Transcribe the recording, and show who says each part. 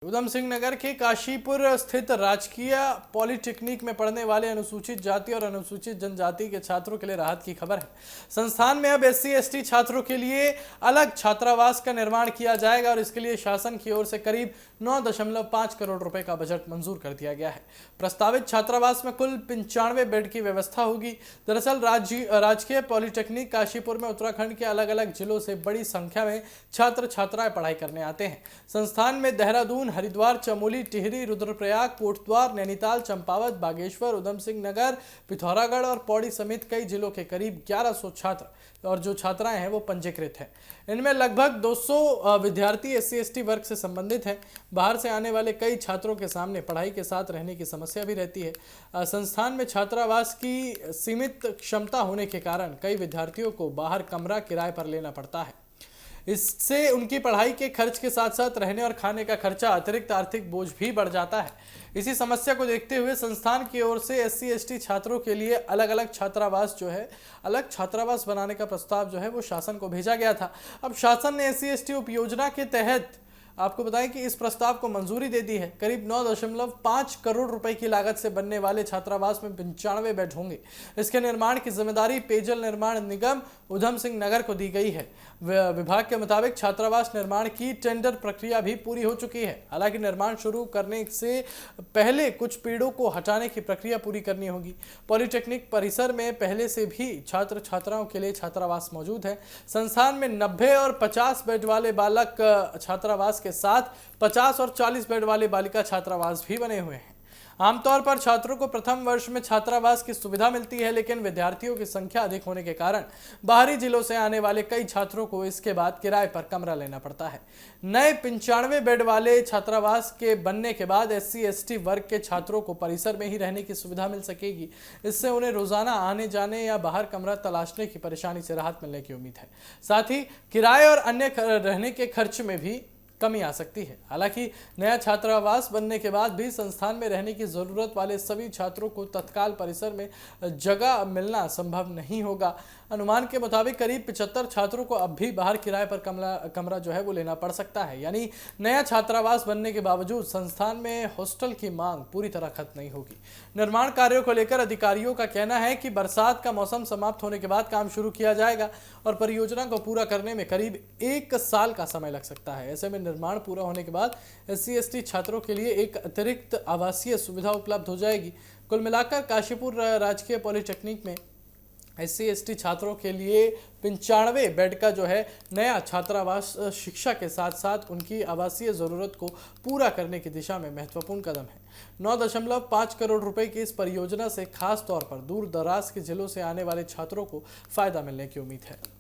Speaker 1: उधम सिंह नगर के काशीपुर स्थित राजकीय पॉलिटेक्निक में पढ़ने वाले अनुसूचित जाति और अनुसूचित जनजाति के छात्रों के लिए राहत की खबर है। संस्थान में अब SC/ST छात्रों के लिए अलग छात्रावास का निर्माण किया जाएगा और इसके लिए शासन की ओर से करीब 9.5 करोड़ रुपए का बजट मंजूर कर दिया गया है। प्रस्तावित छात्रावास में कुल 95 बेड की व्यवस्था होगी। दरअसल राजकीय पॉलिटेक्निक काशीपुर में उत्तराखंड के अलग अलग जिलों से बड़ी संख्या में छात्र छात्राएं पढ़ाई करने आते हैं। संस्थान में देहरादून, हरिद्वार, चमोली, टिहरी, रुद्रप्रयाग, कोटद्वार, नैनीताल, चंपावत, बागेश्वर, उधम सिंह नगर, पिथौरागढ़ और पौड़ी समेत कई जिलों के करीब 1100 छात्र और जो छात्राएं हैं वो पंजीकृत हैं। इनमें लगभग 200 विद्यार्थी SC/ST वर्ग से संबंधित हैं। बाहर से आने वाले कई छात्रों के सामने पढ़ाई के साथ रहने की समस्या भी रहती है। संस्थान में छात्रावास की सीमित क्षमता होने के कारण कई विद्यार्थियों को बाहर कमरा किराए पर लेना पड़ता है। इससे उनकी पढ़ाई के खर्च के साथ साथ रहने और खाने का खर्चा, अतिरिक्त आर्थिक बोझ भी बढ़ जाता है। इसी समस्या को देखते हुए संस्थान की ओर से SC/ST छात्रों के लिए अलग छात्रावास बनाने का प्रस्ताव वो शासन को भेजा गया था। अब शासन ने SC/ST उपयोजना के तहत आपको बताएं कि इस प्रस्ताव को मंजूरी दे दी है। करीब 9.5 करोड़ रुपए की लागत से बनने वाले छात्रावास में 95 बेड होंगे। इसके निर्माण की जिम्मेदारी पेयजल निर्माण निगम उधम सिंह नगर को दी गई है। विभाग के मुताबिक छात्रावास निर्माण की टेंडर प्रक्रिया भी पूरी हो चुकी है। हालांकि निर्माण शुरू करने से पहले कुछ पेड़ों को हटाने की प्रक्रिया पूरी करनी होगी। पॉलिटेक्निक परिसर में पहले से भी छात्र छात्राओं के लिए छात्रावास मौजूद है। संस्थान में 90 और 50 बेड वाले बालक छात्रावास के साथ 50 और 40 बेड वाले बालिका छात्रावास भी बने हुए हैं। आमतौर पर छात्रों को प्रथम वर्ष में छात्रावास की सुविधा मिलती है, लेकिन विद्यार्थियों की संख्या अधिक होने के कारण बाहरी जिलों से आने वाले कई छात्रों को इसके बाद किराए पर कमरा लेना पड़ता है। नए 95 बेड वाले छात्रावास के बनने के बाद SC/ST वर्ग के छात्रों को परिसर में ही रहने की सुविधा मिल सकेगी। इससे उन्हें रोजाना आने जाने या बाहर कमरा तलाशने की परेशानी से राहत मिलने की उम्मीद है। साथ ही किराए और अन्य रहने के खर्च में भी कमी आ सकती है। हालांकि नया छात्रावास बनने के बाद भी संस्थान में रहने की जरूरत वाले सभी छात्रों को तत्काल परिसर में जगह मिलना संभव नहीं होगा। अनुमान के मुताबिक करीब 75 छात्रों को अब भी बाहर किराए पर कमरा वो लेना पड़ सकता है। यानी नया छात्रावास बनने के बावजूद संस्थान में हॉस्टल की मांग पूरी तरह खत्म नहीं होगी। निर्माण कार्यों को लेकर अधिकारियों का कहना है कि बरसात का मौसम समाप्त होने के बाद काम शुरू किया जाएगा और परियोजना को पूरा करने में करीब 1 साल का समय लग सकता है। ऐसे में निर्माण पूरा होने के बाद SC/ST छात्रों के लिए एक अतिरिक्त आवासीय सुविधा उपलब्ध हो जाएगी। कुल मिलाकर काशीपुर राजकीय पॉलिटेक्निक में SC/ST छात्रों के लिए 95 बेड का नया छात्रावास शिक्षा के साथ साथ उनकी आवासीय जरूरत को पूरा करने की दिशा में महत्वपूर्ण कदम है। 9.5 करोड़ रुपए की इस परियोजना से खास तौर पर दूर दराज के जिलों से आने वाले छात्रों को फायदा मिलने की उम्मीद है।